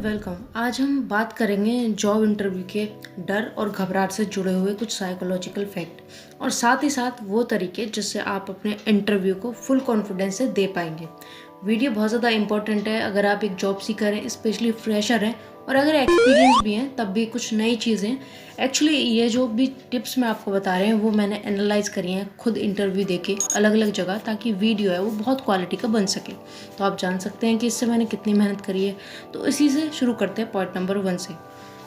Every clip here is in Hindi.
वेलकम। आज हम बात करेंगे जॉब इंटरव्यू के डर और घबराहट से जुड़े हुए कुछ साइकोलॉजिकल फैक्ट और साथ ही साथ वो तरीके जिससे आप अपने इंटरव्यू को फुल कॉन्फिडेंस से दे पाएंगे। वीडियो बहुत ज़्यादा इंपॉर्टेंट है अगर आप एक जॉब सीकर हैं, स्पेशली फ्रेशर हैं और अगर एक्सपीरियंस भी हैं तब भी कुछ नई चीज़ें। एक्चुअली ये जो भी टिप्स मैं आपको बता रहे हैं वो मैंने एनालाइज करी हैं खुद इंटरव्यू देके अलग अलग जगह, ताकि वीडियो है वो बहुत क्वालिटी का बन सके। तो आप जान सकते हैं कि इससे मैंने कितनी मेहनत करी है। तो इसी से शुरू करते हैं पॉइंट नंबर 1 से।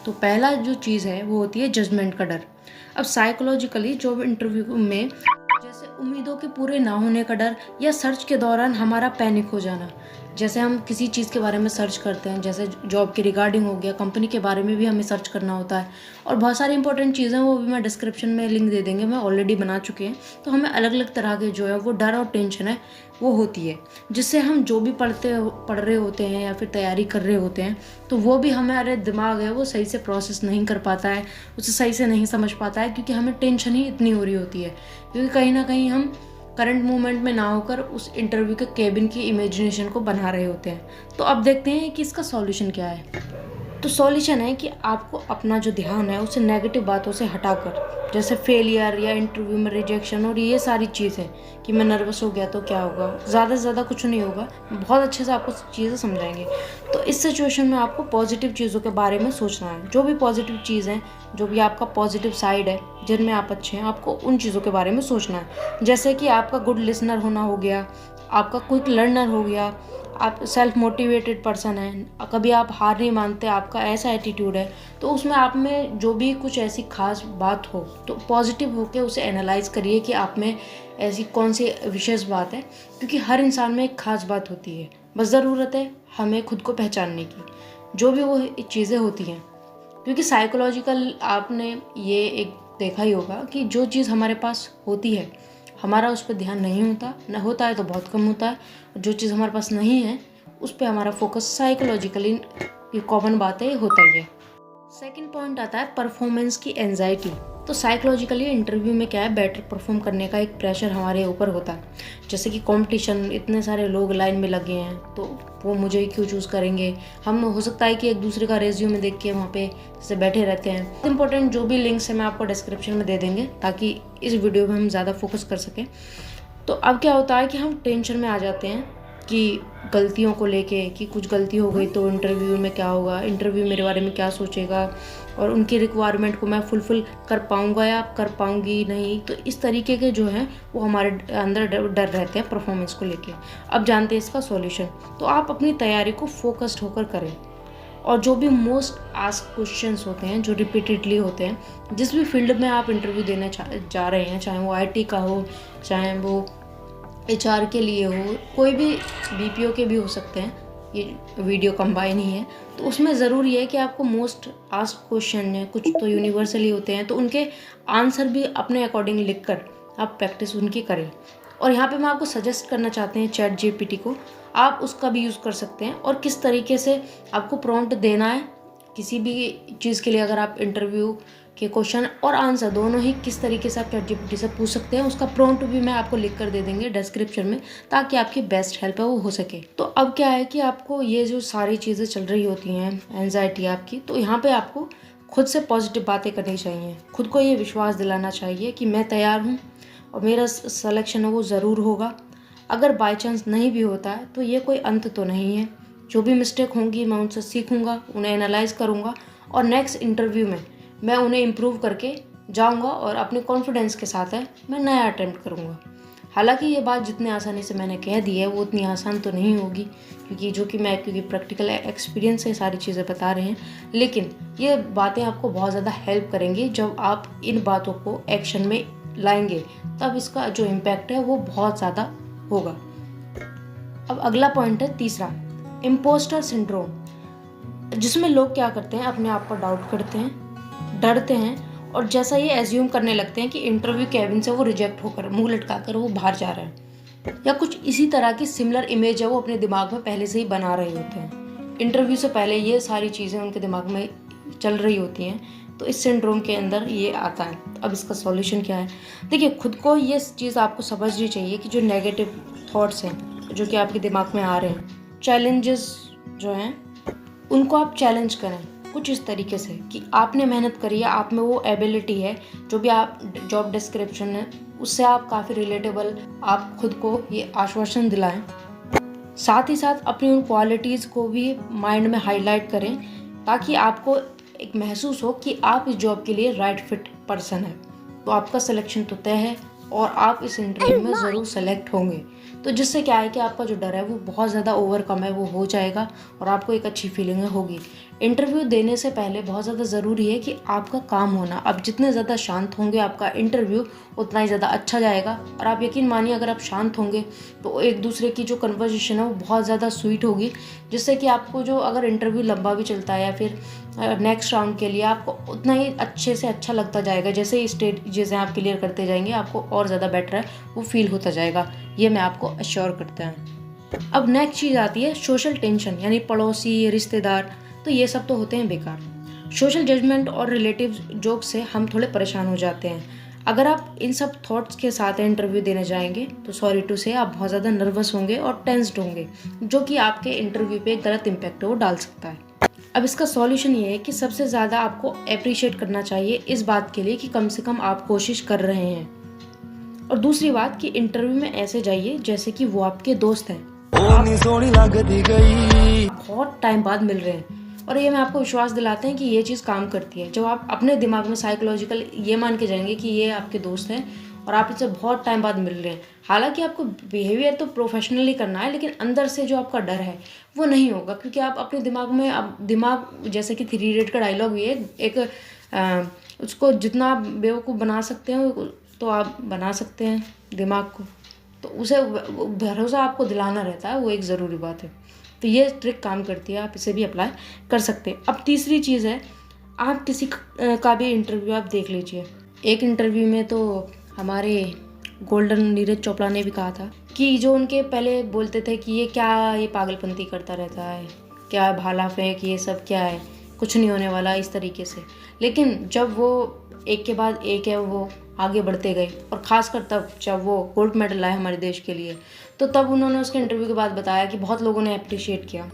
तो पहला जो चीज़ है वो होती है जजमेंट का डर। अब साइकोलॉजिकली जॉब इंटरव्यू में जैसे उम्मीदों के पूरे ना होने का डर या सर्च के दौरान हमारा पैनिक हो जाना। जैसे हम किसी चीज़ के बारे में सर्च करते हैं, जैसे जॉब के रिगार्डिंग हो गया, कंपनी के बारे में भी हमें सर्च करना होता है और बहुत सारी इंपॉर्टेंट चीज़ें वो भी मैं डिस्क्रिप्शन में लिंक दे देंगे, मैं ऑलरेडी बना चुके हैं। तो हमें अलग अलग तरह के जो है वो डर और टेंशन है वो होती है, जिससे हम जो भी पढ़ रहे होते हैं या फिर तैयारी कर रहे होते हैं तो वो भी हमारे दिमाग है वो सही से प्रोसेस नहीं कर पाता है, उसे सही से नहीं समझ पाता है, क्योंकि हमें टेंशन ही इतनी हो रही होती है। क्योंकि कहीं ना कहीं हम करंट मोमेंट में ना होकर उस इंटरव्यू के केबिन की इमेजिनेशन को बना रहे होते हैं। तो अब देखते हैं कि इसका सॉल्यूशन क्या है। तो सॉल्यूशन है कि आपको अपना जो ध्यान है उसे नेगेटिव बातों से हटाकर, जैसे फेलियर या इंटरव्यू में रिजेक्शन और ये सारी चीज़ें कि मैं नर्वस हो गया तो क्या होगा, ज़्यादा से ज़्यादा कुछ नहीं होगा, बहुत अच्छे से आपको चीज़ें समझाएंगे। तो इस सिचुएशन में आपको पॉजिटिव चीज़ों के बारे में सोचना है। जो भी पॉजिटिव चीज़ है, जो भी आपका पॉजिटिव साइड है, जिनमें आप अच्छे हैं, आपको उन चीज़ों के बारे में सोचना है। जैसे कि आपका गुड लिसनर होना हो गया, आपका क्विक लर्नर हो गया, आप सेल्फ मोटिवेटेड पर्सन हैं, कभी आप हार नहीं मानते, आपका ऐसा एटीट्यूड है। तो उसमें आप में जो भी कुछ ऐसी खास बात हो तो पॉजिटिव होकर उसे एनालाइज करिए कि आप में ऐसी कौन सी विशेष बात है, क्योंकि हर इंसान में एक खास बात होती है। बस ज़रूरत है हमें खुद को पहचानने की, जो भी वो चीज़ें होती हैं। क्योंकि साइकोलॉजिकल आपने ये एक देखा ही होगा कि जो चीज़ हमारे पास होती है हमारा उस पर ध्यान नहीं होता, न होता है तो बहुत कम होता है। जो चीज़ हमारे पास नहीं है उस पर हमारा फोकस साइकोलॉजिकली, ये कॉमन बात है, ये होता ही है। सेकंड पॉइंट आता है परफॉर्मेंस की एंजाइटी। तो साइकोलॉजिकली इंटरव्यू में क्या है, बेटर परफॉर्म करने का एक प्रेशर हमारे ऊपर होता है। जैसे कि कंपटीशन, इतने सारे लोग लाइन में लगे हैं तो वो मुझे ही क्यों चूज़ करेंगे। हम हो सकता है कि एक दूसरे का रेज्यूमे देख के वहाँ पे जैसे बैठे रहते हैं। इंपॉर्टेंट जो भी लिंक्स है मैं आपको डिस्क्रिप्शन में दे देंगे ताकि इस वीडियो में हम ज़्यादा फोकस कर सकें। तो अब क्या होता है कि हम टेंशन में आ जाते हैं कि गलतियों को लेके, कि कुछ गलती हो गई तो इंटरव्यू में क्या होगा, इंटरव्यू मेरे बारे में क्या सोचेगा और उनकी रिक्वायरमेंट को मैं फुलफिल कर पाऊंगा या कर पाऊंगी नहीं। तो इस तरीके के जो हैं वो हमारे अंदर डर रहते हैं परफॉर्मेंस को लेके। अब जानते हैं इसका सॉल्यूशन। तो आप अपनी तैयारी को फोकस्ड होकर करें और जो भी मोस्ट आस्क्ड क्वेश्चंस होते हैं, जो रिपीटेडली होते हैं, जिस भी फील्ड में आप इंटरव्यू देने जा रहे हैं, चाहे वो आईटी का हो, चाहे वो एचआर के लिए हो, कोई भी बीपीओ के भी हो सकते हैं, ये वीडियो कंबाइन ही है। तो उसमें ज़रूरी है कि आपको मोस्ट आस्क्ड क्वेश्चन है, कुछ तो यूनिवर्सली होते हैं, तो उनके आंसर भी अपने अकॉर्डिंग लिख कर आप प्रैक्टिस उनकी करें। और यहाँ पे मैं आपको सजेस्ट करना चाहते हैं चैट जीपीटी को, आप उसका भी यूज़ कर सकते हैं। और किस तरीके से आपको प्रॉम्प्ट देना है किसी भी चीज़ के लिए, अगर आप इंटरव्यू के क्वेश्चन और आंसर दोनों ही किस तरीके से आप चैट जीपीटी से पूछ सकते हैं, उसका प्रॉम्प्ट भी मैं आपको लिख कर दे देंगे डिस्क्रिप्शन में, ताकि आपकी बेस्ट हेल्प है वो हो सके। तो अब क्या है कि आपको ये जो सारी चीज़ें चल रही होती हैं, एंजाइटी आपकी, तो यहाँ पे आपको खुद से पॉजिटिव बातें करनी चाहिए। खुद को ये विश्वास दिलाना चाहिए कि मैं तैयार हूँ और मेरा सिलेक्शन है वो ज़रूर होगा। अगर बाई चांस नहीं भी होता है तो ये कोई अंत तो नहीं है। जो भी मिस्टेक होंगी मैं उनसे सीखूंगा, उन्हें एनालाइज करूंगा और नेक्स्ट इंटरव्यू में मैं उन्हें इम्प्रूव करके जाऊंगा और अपने कॉन्फिडेंस के साथ है मैं नया अटेम्प्ट करूंगा। हालांकि ये बात जितनी आसानी से मैंने कह दी है वो उतनी आसान तो नहीं होगी, क्योंकि प्रैक्टिकल एक्सपीरियंस से सारी चीज़ें बता रहे हैं। लेकिन ये बातें आपको बहुत ज़्यादा हेल्प करेंगी। जब आप इन बातों को एक्शन में लाएंगे तब इसका जो इम्पैक्ट है वो बहुत ज़्यादा होगा। अब अगला पॉइंट है तीसरा, इम्पोस्टर सिंड्रोम, जिसमें लोग क्या करते हैं, अपने आप पर डाउट करते हैं, डरते हैं और जैसा ये एज्यूम करने लगते हैं कि इंटरव्यू कैबिन से वो रिजेक्ट होकर मुंह लटकाकर वो बाहर जा रहा है, या कुछ इसी तरह की सिमिलर इमेज है वो अपने दिमाग में पहले से ही बना रहे होते हैं। इंटरव्यू से पहले ये सारी चीज़ें उनके दिमाग में चल रही होती हैं। तो इस सिंड्रोम के अंदर ये आता है। अब इसका सॉल्यूशन क्या है, देखिए खुद को ये चीज़ आपको समझनी चाहिए कि जो नेगेटिव थॉट्स हैं जो कि आपके दिमाग में आ रहे हैं, चैलेंजेस जो हैं उनको आप चैलेंज करें कुछ इस तरीके से कि आपने मेहनत करी है, आप में वो एबिलिटी है, जो भी आप जॉब डिस्क्रिप्शन है उससे आप काफ़ी रिलेटेबल आप खुद को ये आश्वासन दिलाएं। साथ ही साथ अपनी उन क्वालिटीज़ को भी माइंड में हाईलाइट करें ताकि आपको एक महसूस हो कि आप इस जॉब के लिए राइट फिट पर्सन है। तो आपका सिलेक्शन तो तय है और आप इस इंटरव्यू में ज़रूर सेलेक्ट होंगे। तो जिससे क्या है कि आपका जो डर है वो बहुत ज़्यादा ओवरकम है, वो हो जाएगा और आपको एक अच्छी फीलिंग होगी। इंटरव्यू देने से पहले बहुत ज़्यादा ज़रूरी है कि आपका काम होना, आप जितने ज़्यादा शांत होंगे आपका इंटरव्यू उतना ही ज़्यादा अच्छा जाएगा। और आप यकीन मानिए अगर आप शांत होंगे तो एक दूसरे की जो कन्वर्सेशन है वो बहुत ज़्यादा स्वीट होगी, जिससे कि आपको जो अगर इंटरव्यू लंबा भी चलता है या फिर नेक्स्ट राउंड के लिए आपको उतना ही अच्छे से अच्छा लगता जाएगा। जैसे ही स्टेजेस आप क्लियर करते जाएंगे आपको और ज़्यादा बेटर है वो फील होता जाएगा, ये मैं आपको अश्योर करता हूँ। अब नेक्स्ट चीज़ आती है सोशल टेंशन, यानी पड़ोसी, रिश्तेदार, तो ये सब तो होते हैं बेकार। सोशल जजमेंट और रिलेटिव जोक से हम थोड़े परेशान हो जाते हैं। अगर आप इन सब थॉट्स के साथ इंटरव्यू देने जाएंगे तो सॉरी टू से आप बहुत ज़्यादा नर्वस होंगे और टेंस्ड होंगे, जो कि आपके इंटरव्यू पे एक गलत इम्पैक्ट वो डाल सकता है। अब इसका सॉल्यूशन ये है कि सबसे ज़्यादा आपको अप्रिशिएट करना चाहिए इस बात के लिए कि कम से कम आप कोशिश कर रहे हैं। और दूसरी बात कि इंटरव्यू में ऐसे जाइए जैसे कि वो आपके दोस्त हैं, बहुत टाइम बाद मिल रहे हैं। और ये मैं आपको विश्वास दिलाते हैं कि ये चीज़ काम करती है। जब आप अपने दिमाग में साइकोलॉजिकल ये मान के जाएंगे कि ये आपके दोस्त हैं और आप इनसे बहुत टाइम बाद मिल रहे हैं, हालांकि आपको बिहेवियर तो प्रोफेशनली करना है लेकिन अंदर से जो आपका डर है वो नहीं होगा, क्योंकि आप अपने दिमाग में, अब दिमाग जैसे कि 3 इडियट का डायलॉग भी है एक, उसको जितना आप बेवकूफ़ बना सकते हैं तो आप बना सकते हैं दिमाग को, तो उसे भरोसा आपको दिलाना रहता है, वो एक ज़रूरी बात है। तो ये ट्रिक काम करती है, आप इसे भी अप्लाई कर सकते हैं। अब तीसरी चीज़ है, आप किसी का भी इंटरव्यू आप देख लीजिए। एक इंटरव्यू में तो हमारे गोल्डन नीरज चोपड़ा ने भी कहा था कि जो उनके पहले बोलते थे कि ये क्या, ये पागलपंती करता रहता है, क्या भाला फेंक, ये सब क्या है, कुछ नहीं होने वाला, इस तरीके से। लेकिन जब वो एक के बाद एक है वो आगे बढ़ते गए और ख़ासकर तब जब वो गोल्ड मेडल लाए हमारे देश के लिए, तो तब उन्होंने उसके इंटरव्यू के बाद बताया कि बहुत लोगों ने अप्रिशिएट किया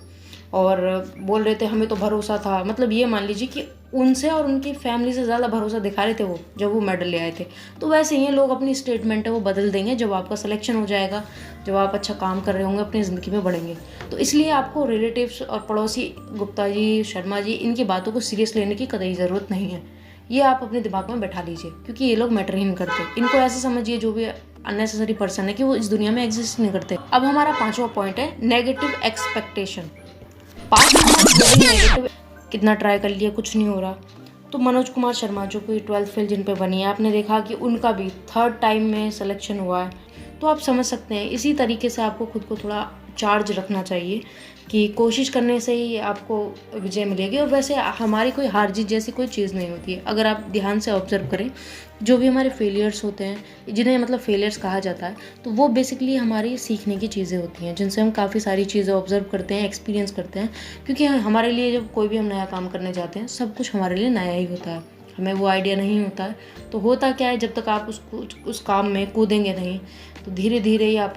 और बोल रहे थे हमें तो भरोसा था। मतलब ये मान लीजिए कि उनसे और उनकी फैमिली से ज़्यादा भरोसा दिखा रहे थे वो जब वो मेडल ले आए थे। तो वैसे ही लोग अपनी स्टेटमेंट है वो बदल देंगे जब आपका सिलेक्शन हो जाएगा, जब आप अच्छा काम कर रहे होंगे, अपनी ज़िंदगी में बढ़ेंगे। तो इसलिए आपको रिलेटिव्स और पड़ोसी गुप्ता जी, शर्मा जी, इनकी बातों को सीरियस लेने की कतई ज़रूरत नहीं है। ये आप अपने दिमाग में बैठा लीजिए, क्योंकि ये लोग मैटर ही नहीं करते। इनको ऐसे समझिए जो भी अननेसेसरी पर्सन है कि वो इस दुनिया में एग्जिस्ट नहीं करते। अब हमारा 5वां पॉइंट है नेगेटिव एक्सपेक्टेशन। नेगेटिव, कितना ट्राई कर लिया कुछ नहीं हो रहा। तो मनोज कुमार शर्मा जो कोई 12th फेल जिन पे बनी है, आपने देखा कि उनका भी 3rd टाइम में सिलेक्शन हुआ है। तो आप समझ सकते हैं इसी तरीके से आपको खुद को थोड़ा चार्ज रखना चाहिए कि कोशिश करने से ही आपको विजय मिलेगी। और वैसे हमारी कोई हार जीत जैसी कोई चीज़ नहीं होती है। अगर आप ध्यान से ऑब्जर्व करें, जो भी हमारे फेलियर्स होते हैं, जिन्हें मतलब फेलियर्स कहा जाता है, तो वो बेसिकली हमारी सीखने की चीज़ें होती हैं, जिनसे हम काफ़ी सारी चीज़ें ऑब्जर्व करते हैं, एक्सपीरियंस करते हैं। क्योंकि हमारे लिए जब कोई भी हम नया काम करने जाते हैं, सब कुछ हमारे लिए नया ही होता है, हमें वो आइडिया नहीं होता है। तो होता क्या है, जब तक आप उस काम में कूदेंगे नहीं तो धीरे धीरे ही आप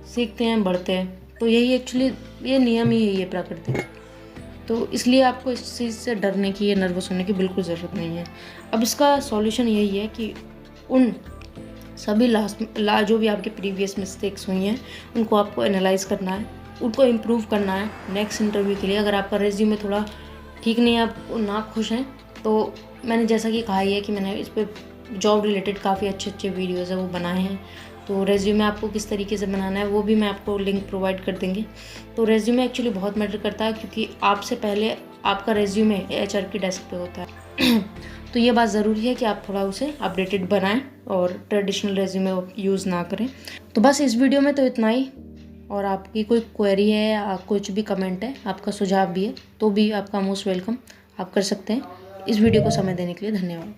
सीखते हैं, बढ़ते हैं। तो यही एक्चुअली ये नियम ही है, ये प्रकृति। तो इसलिए आपको इस चीज़ से डरने की या नर्वस होने की बिल्कुल ज़रूरत नहीं है। अब इसका सॉल्यूशन यही है कि उन सभी जो भी आपके प्रीवियस मिस्टेक्स हुई हैं उनको आपको एनालाइज करना है, उनको इम्प्रूव करना है नेक्स्ट इंटरव्यू के लिए। अगर आपका रेज्यूमे थोड़ा ठीक नहीं है, आप ना खुश हैं, तो मैंने जैसा कि कहा ही है कि मैंने इस पर जॉब रिलेटेड काफ़ी अच्छे वीडियोज़ है वो बनाए हैं। तो रेज्यूमे आपको किस तरीके से बनाना है वो भी मैं आपको लिंक प्रोवाइड कर देंगे। तो रेज्यूमे एक्चुअली बहुत मैटर करता है, क्योंकि आपसे पहले आपका रेज्यूमे एचआर की डेस्क पे होता है। तो ये बात ज़रूरी है कि आप थोड़ा उसे अपडेटेड बनाएं और ट्रेडिशनल रेज्यूमे यूज़ ना करें। तो बस इस वीडियो में तो इतना ही। और आपकी कोई क्वेरी है या कुछ भी कमेंट है, आपका सुझाव भी है, तो भी आपका मोस्ट वेलकम, आप कर सकते हैं। इस वीडियो को समय देने के लिए धन्यवाद।